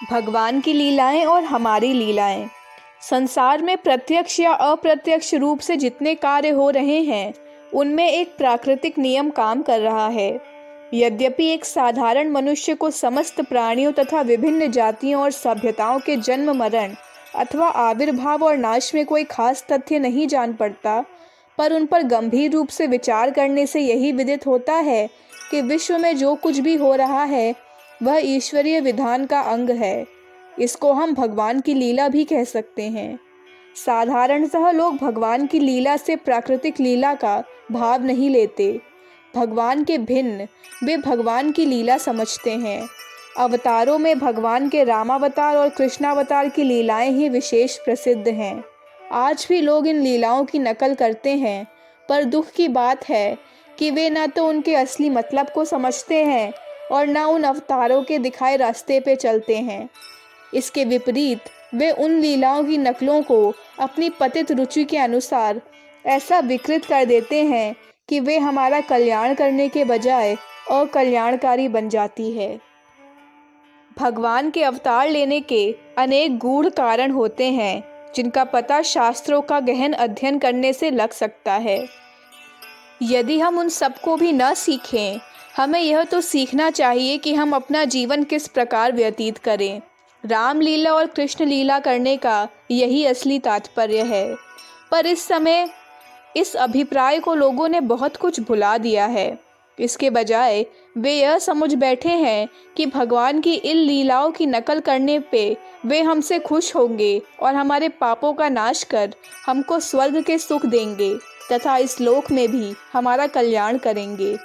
भगवान की लीलाएं और हमारी लीलाएं। संसार में प्रत्यक्ष या अप्रत्यक्ष रूप से जितने कार्य हो रहे हैं उनमें एक प्राकृतिक नियम काम कर रहा है। यद्यपि एक साधारण मनुष्य को समस्त प्राणियों तथा विभिन्न जातियों और सभ्यताओं के जन्म मरण अथवा आविर्भाव और नाश में कोई खास तथ्य नहीं जान पड़ता, पर उन पर गंभीर रूप से विचार करने से यही विदित होता है कि विश्व में जो कुछ भी हो रहा है वह ईश्वरीय विधान का अंग है। इसको हम भगवान की लीला भी कह सकते हैं। साधारणतः लोग भगवान की लीला से प्राकृतिक लीला का भाव नहीं लेते। भगवान के भिन्न वे भगवान की लीला समझते हैं। अवतारों में भगवान के रामावतार और कृष्णावतार की लीलाएं ही विशेष प्रसिद्ध हैं। आज भी लोग इन लीलाओं की नकल करते हैं, पर दुख की बात है कि वे न तो उनके असली मतलब को समझते हैं और न उन अवतारों के दिखाए रास्ते पे चलते हैं। इसके विपरीत वे उन लीलाओं की नकलों को अपनी पतित रुचि के अनुसार ऐसा विकृत कर देते हैं कि वे हमारा कल्याण करने के बजाय अकल्याणकारी बन जाती है। भगवान के अवतार लेने के अनेक गूढ़ कारण होते हैं जिनका पता शास्त्रों का गहन अध्ययन करने से लग सकता है। यदि हम उन सबको भी न सीखें, हमें यह तो सीखना चाहिए कि हम अपना जीवन किस प्रकार व्यतीत करें। रामलीला और कृष्ण लीला करने का यही असली तात्पर्य है। पर इस समय इस अभिप्राय को लोगों ने बहुत कुछ भुला दिया है। इसके बजाय वे यह समझ बैठे हैं कि भगवान की इन लीलाओं की नकल करने पे वे हमसे खुश होंगे और हमारे पापों का नाश कर हमको स्वर्ग के सुख देंगे तथा इस लोक में भी हमारा कल्याण करेंगे।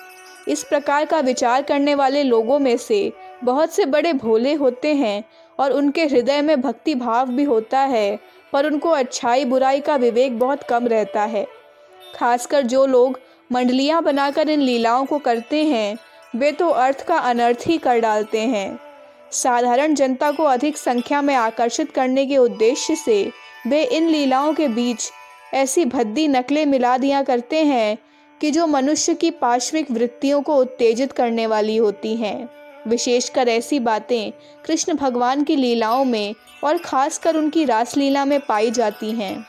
इस प्रकार का विचार करने वाले लोगों में से बहुत से बड़े भोले होते हैं और उनके हृदय में भक्ति भाव भी होता है, पर उनको अच्छाई बुराई का विवेक बहुत कम रहता है। खासकर जो लोग मंडलियां बनाकर इन लीलाओं को करते हैं, वे तो अर्थ का अनर्थ ही कर डालते हैं। साधारण जनता को अधिक संख्या में आकर्षित करने के उद्देश्य से वे इन लीलाओं के बीच ऐसी भद्दी नकलें मिला दिया करते हैं कि जो मनुष्य की पाश्विक वृत्तियों को उत्तेजित करने वाली होती हैं। विशेषकर ऐसी बातें कृष्ण भगवान की लीलाओं में और खासकर उनकी रासलीला में पाई जाती हैं।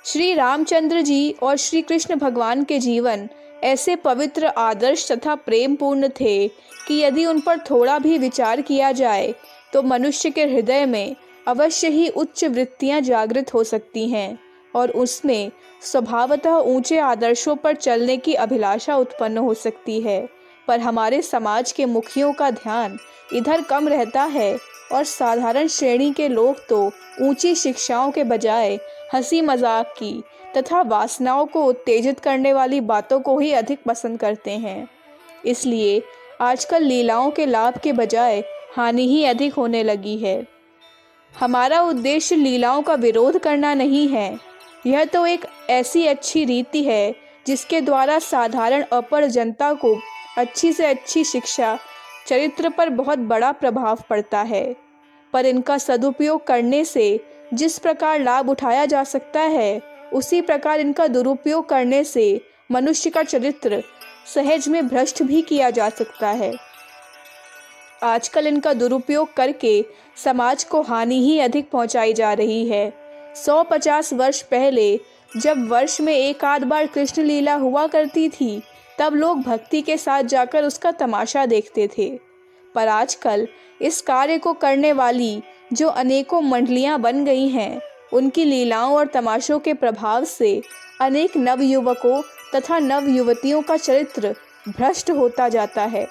श्री रामचंद्र जी और श्री कृष्ण भगवान के जीवन ऐसे पवित्र, आदर्श तथा प्रेम पूर्ण थे कि यदि उन पर थोड़ा भी विचार किया जाए तो मनुष्य के हृदय में अवश्य ही उच्च वृत्तियां जागृत हो सकती हैं और उसमें स्वभावतः ऊंचे आदर्शों पर चलने की अभिलाषा उत्पन्न हो सकती है। पर हमारे समाज के मुखियों का ध्यान इधर कम रहता है और साधारण श्रेणी के लोग तो ऊंची शिक्षाओं के बजाय हंसी मजाक की तथा वासनाओं को उत्तेजित करने वाली बातों को ही अधिक पसंद करते हैं। इसलिए आजकल लीलाओं के लाभ के बजाय हानि ही अधिक होने लगी है। हमारा उद्देश्य लीलाओं का विरोध करना नहीं है। यह तो एक ऐसी अच्छी रीति है जिसके द्वारा साधारण अपढ़ जनता को अच्छी से अच्छी शिक्षा, चरित्र पर बहुत बड़ा प्रभाव पड़ता है। पर इनका सदुपयोग करने से जिस प्रकार लाभ उठाया जा सकता है, उसी प्रकार इनका दुरुपयोग करने से मनुष्य का चरित्र सहज में भ्रष्ट भी किया जा सकता है। आजकल इनका दुरुपयोग करके समाज को हानि ही अधिक पहुंचाई जा रही है। 150 वर्ष पहले जब वर्ष में एक आध बार कृष्ण लीला हुआ करती थी, तब लोग भक्ति के साथ जाकर उसका तमाशा देखते थे। पर आजकल इस कार्य को करने वाली जो अनेकों मंडलियां बन गई हैं, उनकी लीलाओं और तमाशों के प्रभाव से अनेक नवयुवकों तथा नवयुवतियों का चरित्र भ्रष्ट होता जाता है।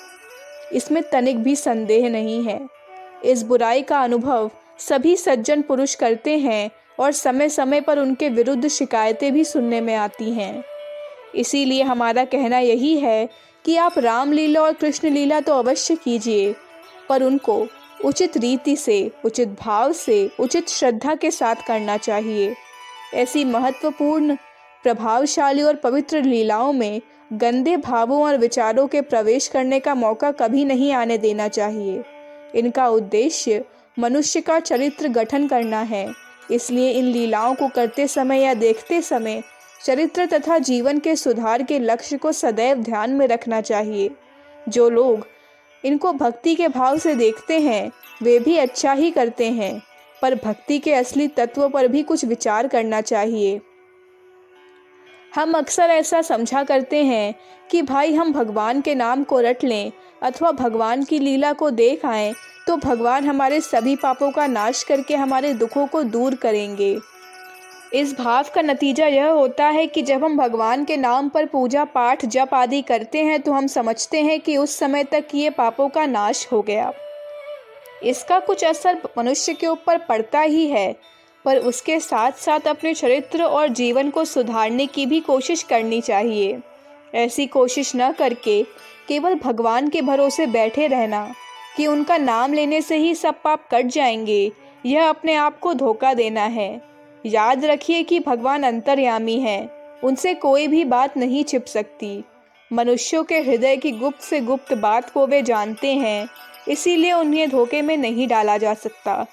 इसमें तनिक भी संदेह नहीं है। इस बुराई का अनुभव सभी सज्जन पुरुष करते हैं और समय समय पर उनके विरुद्ध शिकायतें भी सुनने में आती हैं। इसीलिए हमारा कहना यही है कि आप रामलीला और कृष्ण लीला तो अवश्य कीजिए, पर उनको उचित रीति से, उचित भाव से, उचित श्रद्धा के साथ करना चाहिए। ऐसी महत्वपूर्ण, प्रभावशाली और पवित्र लीलाओं में गंदे भावों और विचारों के प्रवेश करने का मौका कभी नहीं आने देना चाहिए। इनका उद्देश्य मनुष्य का चरित्र गठन करना है। इसलिए इन लीलाओं को करते समय या देखते समय चरित्र तथा जीवन के सुधार के लक्ष्य को सदैव ध्यान में रखना चाहिए। जो लोग इनको भक्ति के भाव से देखते हैं वे भी अच्छा ही करते हैं, पर भक्ति के असली तत्व पर भी कुछ विचार करना चाहिए। हम अक्सर ऐसा समझा करते हैं कि भाई हम भगवान के नाम को रट लें अथवा भगवान की लीला को देख आएं तो भगवान हमारे सभी पापों का नाश करके हमारे दुखों को दूर करेंगे। इस भाव का नतीजा यह होता है कि जब हम भगवान के नाम पर पूजा पाठ जप आदि करते हैं तो हम समझते हैं कि उस समय तक ये पापों का नाश हो गया। इसका कुछ असर मनुष्य के ऊपर पड़ता ही है, पर उसके साथ साथ अपने चरित्र और जीवन को सुधारने की भी कोशिश करनी चाहिए। ऐसी कोशिश न करके केवल भगवान के भरोसे बैठे रहना कि उनका नाम लेने से ही सब पाप कट जाएंगे, यह अपने आप को धोखा देना है। याद रखिए कि भगवान अंतर्यामी हैं, उनसे कोई भी बात नहीं छिप सकती। मनुष्यों के हृदय की गुप्त से गुप्त बात को वे जानते हैं, इसीलिए उन्हें धोखे में नहीं डाला जा सकता।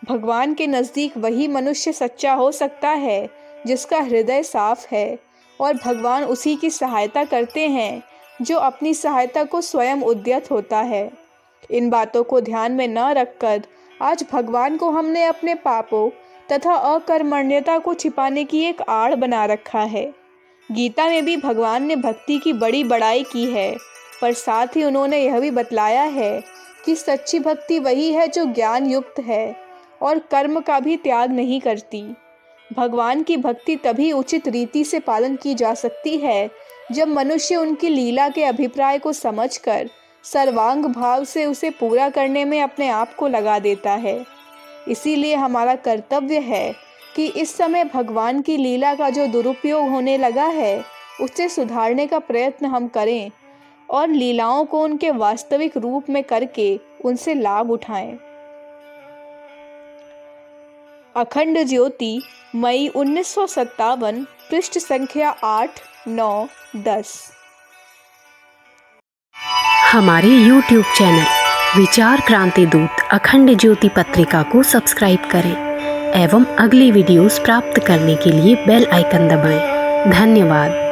भगवान के नज़दीक वही मनुष्य सच्चा हो सकता है जिसका हृदय साफ है, और भगवान उसी की सहायता करते हैं जो अपनी सहायता को स्वयं उद्यत होता है। इन बातों को ध्यान में न रखकर आज भगवान को हमने अपने पापों तथा अकर्मण्यता को छिपाने की एक आड़ बना रखा है। गीता में भी भगवान ने भक्ति की बड़ी बड़ाई की है, पर साथ ही उन्होंने यह भी बतलाया है कि सच्ची भक्ति वही है जो ज्ञान युक्त है और कर्म का भी त्याग नहीं करती। भगवान की भक्ति तभी उचित रीति से पालन की जा सकती है जब मनुष्य उनकी लीला के अभिप्राय को समझकर सर्वांग भाव से उसे पूरा करने में अपने आप को लगा देता है। इसीलिए हमारा कर्तव्य है कि इस समय भगवान की लीला का जो दुरुपयोग होने लगा है उसे सुधारने का प्रयत्न हम करें और लीलाओं को उनके वास्तविक रूप में करके उनसे लाभ उठाएं। अखंड ज्योति, मई 1957, पृष्ठ संख्या 8, 9, 10। हमारे YouTube चैनल विचार क्रांति दूत अखंड ज्योति पत्रिका को सब्सक्राइब करें एवं अगली वीडियोस प्राप्त करने के लिए बेल आइकन दबाएं। धन्यवाद।